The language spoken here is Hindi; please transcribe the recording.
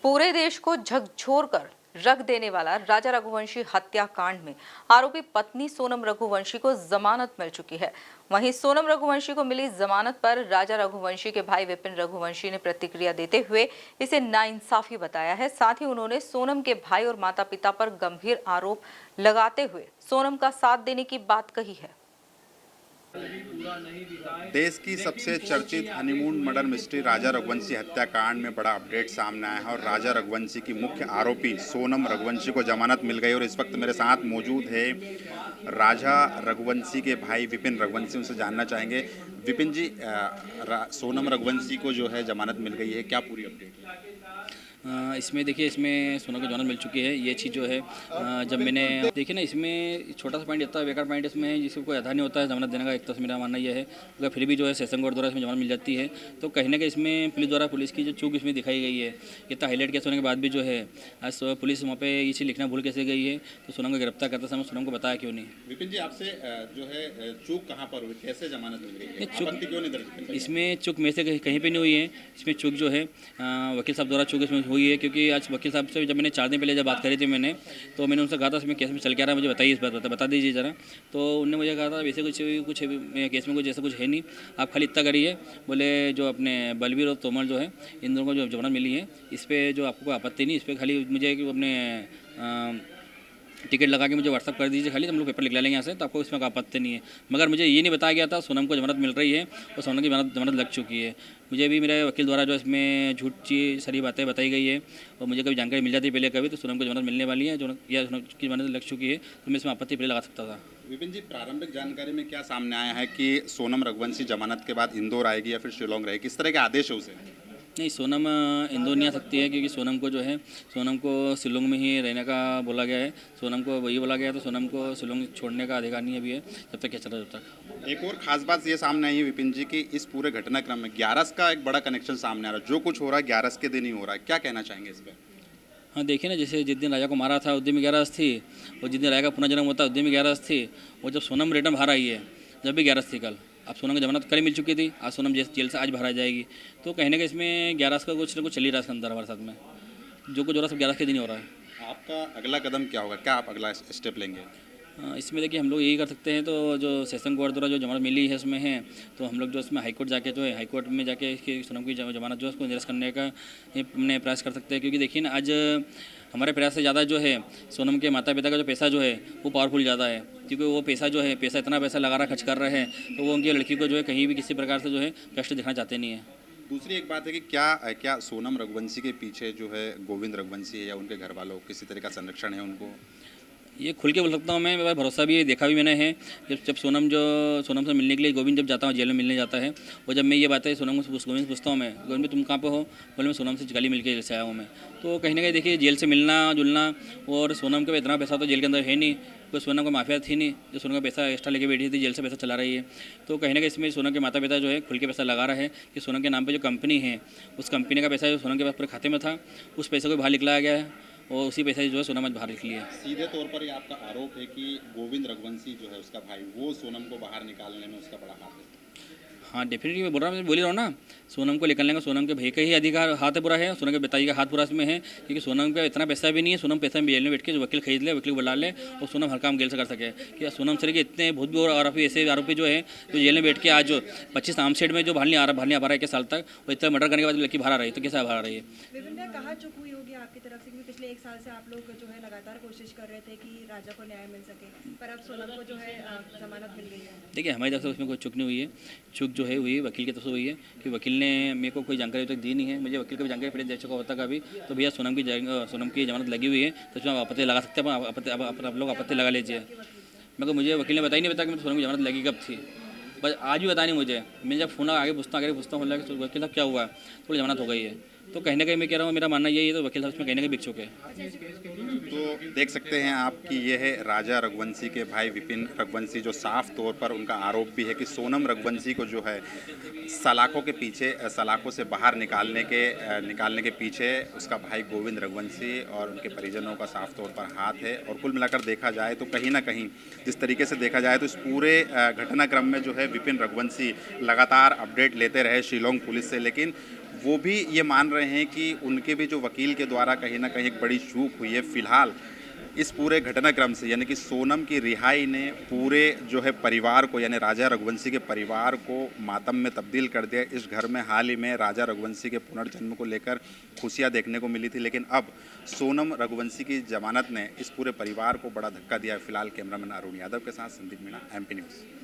पूरे देश को झकझोर कर रख देने वाला राजा रघुवंशी हत्याकांड में आरोपी पत्नी सोनम रघुवंशी को जमानत मिल चुकी है। वहीं सोनम रघुवंशी को मिली जमानत पर राजा रघुवंशी के भाई विपिन रघुवंशी ने प्रतिक्रिया देते हुए इसे नाइंसाफी बताया है। साथ ही उन्होंने सोनम के भाई और माता पिता पर गंभीर आरोप लगाते हुए सोनम का साथ देने की बात कही है। देश की सबसे चर्चित हनीमून मर्डर मिस्ट्री राजा रघुवंशी हत्याकांड में बड़ा अपडेट सामने आया है और राजा रघुवंशी की मुख्य आरोपी सोनम रघुवंशी को जमानत मिल गई। और इस वक्त मेरे साथ मौजूद है राजा रघुवंशी के भाई विपिन रघुवंशी, उनसे जानना चाहेंगे। विपिन जी, सोनम रघुवंशी को जो है जमानत मिल गई है, क्या पूरी अपडेट है? इसमें देखिए, इसमें सोनम को जमानत मिल चुकी है। ये चीज़ जो है जब मैंने देखी ना, इसमें छोटा सा पॉइंट इतना बेकार पॉइंट इसमें है जिसको कोई आधार नहीं होता है जमानत देने का। एक तो मेरा मानना यह है, अगर फिर भी जो है सेशन कोर्ट द्वारा इसमें जमानत मिल जाती है तो कहीं ना कहीं इसमें पुलिस द्वारा पुलिस की जो चूक इसमें दिखाई गई है, इतना हाईलाइट केस होने के बाद भी जो है आज पुलिस वहाँ पे ये चीज़ लिखना भूल कैसे गई है। तो सोनम को गिरफ्तार करते समय सोनम को बताया क्यों नहीं? विपिन जी, आपसे जो है चूक कहाँ पर हुई, कैसे जमानत मिल गई है, आपत्ति क्यों नहीं दर्ज की? इसमें चूक में से कहीं पे नहीं हुई है। इसमें चूक जो है वकील साहब द्वारा चूक इसमें हुई है, क्योंकि आज वकील साहब से जब मैंने 4 दिन पहले जब बात करी थी तो मैंने उनसे कहा था इसमें केस में चल क्या रहा है, मुझे बताइए, इस बात बता दीजिए ज़रा। तो उन्होंने मुझे कहा था वैसे कुछ केस में कुछ जैसा कुछ है नहीं, आप खाली इतना करिए। बोले जो अपने बलबीर और तोमर जो है, इन दोनों को जो जमानत मिली है इस पर जो आपको कोई आपत्ति नहीं, इस पर खाली मुझे अपने टिकट लगा के मुझे व्हाट्सअप कर दीजिए, खाली हम लोग पेपर निकला लेंगे यहाँ से, तो आपको इसमें कोई आपत्ति नहीं है। मगर मुझे ये नहीं बताया गया था सोनम को जमानत मिल रही है और सोनम की जमानत लग चुकी है। मुझे भी मेरे वकील द्वारा जो इसमें झूठी सारी बातें बताई गई है और मुझे कभी जानकारी मिल जाती पहले कभी तो सोनम को जमानत मिलने वाली है, जो या सोनम की जमानत लग चुकी है, तो मैं इसमें आपत्ति पहले लगा सकता था। विपिन जी, प्रारंभिक जानकारी में क्या सामने आया है कि सोनम रघुवंशी जमानत के बाद इंदौर आएगी या फिर शिलोंग रहेगी, किस तरह के आदेश है उसे? नहीं, सोनम इंदौर नहीं आ सकती है, क्योंकि सोनम को जो है सोनम को शिलोंग में ही रहने का बोला गया है। सोनम को वही बोला गया है, तो सोनम को शिलोंग छोड़ने का अधिकार नहीं अभी है जब तक क्या चल रहा है जब तक। एक और खास बात ये सामने आई है विपिन जी कि इस पूरे घटनाक्रम में ग्यारस का एक बड़ा कनेक्शन सामने आ रहा है। जो कुछ हो रहा है ग्यारस के दिन ही हो रहा है, क्या कहना चाहेंगे इस पर? हाँ, देखिए ना, जैसे जिस दिन राजा को मारा था उस दिन भी 11 थी, और जिस दिन राजा का पुनर्जन्म होता है उस दिन भी 11 थी, और जब सोनम रिटर्न बाहर आई है जब भी 11 थी कल। अब सोनम की जमानत कल मिल चुकी थी, आज सोनम जेल से आज बाहर आ जाएगी, तो कहीं ना कहीं इसमें 11 का कुछ ना कुछ चल ही रहा है इसके अंदर हमारे साथ में। जो कुछ हो रहा है सब 11 के दिन ही हो रहा है। आपका अगला कदम क्या होगा, क्या आप अगला स्टेप लेंगे? इसमें देखिए, हम लोग यही कर सकते हैं, तो जो सेशन कोर्ट द्वारा जो जमानत मिली है इसमें है, तो हम लोग जो इसमें हाईकोर्ट जाके जो है हाईकोर्ट में जाके इसकी सोनम की जमानत जो है उसको निरस्त करने का अपने प्रयास कर सकते हैं। क्योंकि देखिए ना, आज हमारे प्रयास से ज़्यादा जो है सोनम के माता पिता का जो पैसा जो है वो पावरफुल ज़्यादा है, क्योंकि वो पैसा जो है इतना पैसा लगा रहा खर्च कर रहे हैं, तो वो उनकी लड़की को जो है कहीं भी किसी प्रकार से जो है कष्ट दिखाना चाहते नहीं है। दूसरी एक बात है कि क्या सोनम रघुवंशी के पीछे जो है गोविंद रघुवंशी है या उनके घर वालों किसी तरह का संरक्षण है उनको? ये खुल के बोल सकता हूँ मैं, मेरा भरोसा भी है, देखा भी मैंने है। जब सोनम से मिलने के लिए गोविंद जब जाता हूँ, जेल में मिलने जाता है, और जब मैं ये बातें सोनम को गोविंद पूछता हूँ, मैं गोविंद तुम कहाँ पे हो, बोले मैं सोनम से गली मिल के जेल से आया हूँ मैं। तो कहीं ना कहीं देखिए, जेल से मिलना जुलना, और सोनम का इतना पैसा तो जेल के अंदर है नहीं, कोई सोनम का माफिया थी नहीं जो सोनम का पैसा एक्स्ट्रा लेके बैठी थी, जेल से पैसा चला रही है। तो कहीं ना कहीं इसमें सोनम के माता पिता जो है खुल के पैसा लगा रहा है कि सोनम के नाम पे जो कंपनी है उस कंपनी का पैसा जो सोनम के पास पूरे खाते में था, उस पैसे को बाहर निकलाया गया है, और उसी पैसे जो है सोनम आज बाहर निकली है। सीधे तौर पर ये आपका आरोप है कि गोविंद रघुवंशी जो है उसका भाई, वो सोनम को बाहर निकालने में उसका बड़ा हाथ है? हाँ, डेफिनेटली मैं बोल ही रहा हूँ ना, सोनम को निकलने का सोनम के भाई का ही अधिकार हाथ पूरा है, सोनम के पिताजी का हाथ पूरा इसमें है, क्योंकि सोनम का इतना पैसा भी नहीं है। सोनम पैसा में जेल में बैठ के जो वकील खरीद ले, वकील बुला ले, और सोनम हर काम जेल से कर सके। कि सोनम सर के इतने बहुत भी और आरोपी, ऐसे आरोपी जो है जो जेल में बैठ के आज जो 25 आर्म सेट में जो बाहर नहीं आ पा रहा है 1 साल तक, वो इतना मर्डर करने के बाद लड़की बाहर आ रही है, तो कैसे बाहर आ रही है? कहाँ चुप हुई होगी आपकी तरफ से, क्योंकि पिछले 1 साल से आप लोग जो है लगातार कोशिश कर रहे थे कि राजा को न्याय मिल सके, पर अब सोनम को जो है जमानत मिल गई है। देखिए, हमारी तरफ से उसमें कोई चूक नहीं हुई है। चूक जो है हुई वकील की तरफ से हुई है, कि वकील ने मेरे को कोई जानकारी तक दी नहीं है। मुझे वकील को भी जानकारी पहले दे चुका होता कभी, तो भैया सोनम की जमानत लगी हुई है, तो उसमें आप आपत्ति लगा सकते हैं, आप लोग आपत्ति लगा लीजिए। मगर मुझे वकील ने बताई नहीं बता कि सोनम की जमानत लगी कब थी, बस आज भी बता नहीं मुझे। मैं जब फ़ोन आगे पूछता हूँ वकील साहब क्या हुआ, थोड़ी जमानत हो गई है। तो कहीं ना कहीं मैं कह रहा हूँ, मेरा मानना यही है, तो वकील साहब उसमें कहीं ना कहीं बिक चुके हैं। तो देख सकते हैं आप कि यह है राजा रघुवंशी के भाई विपिन रघुवंशी, जो साफ तौर पर उनका आरोप भी है कि सोनम रघुवंशी को जो है सलाखों से बाहर निकालने के पीछे उसका भाई गोविंद रघुवंशी और उनके परिजनों का साफ तौर पर हाथ है। और कुल मिलाकर देखा जाए तो कहीं ना कहीं जिस तरीके से देखा जाए तो इस पूरे घटनाक्रम में जो है विपिन रघुवंशी लगातार अपडेट लेते रहे शिलोंग पुलिस से, लेकिन वो भी ये मान रहे हैं कि उनके भी जो वकील के द्वारा कहीं ना कहीं एक बड़ी चूक हुई है। फिलहाल इस पूरे घटनाक्रम से यानी कि सोनम की रिहाई ने पूरे जो है परिवार को यानी राजा रघुवंशी के परिवार को मातम में तब्दील कर दिया। इस घर में हाल ही में राजा रघुवंशी के पुनर्जन्म को लेकर खुशियां देखने को मिली थी, लेकिन अब सोनम रघुवंशी की जमानत ने इस पूरे परिवार को बड़ा धक्का दिया है। फिलहाल कैमरामैन अरुण यादव के साथ संदीप मीणा, MP न्यूज़।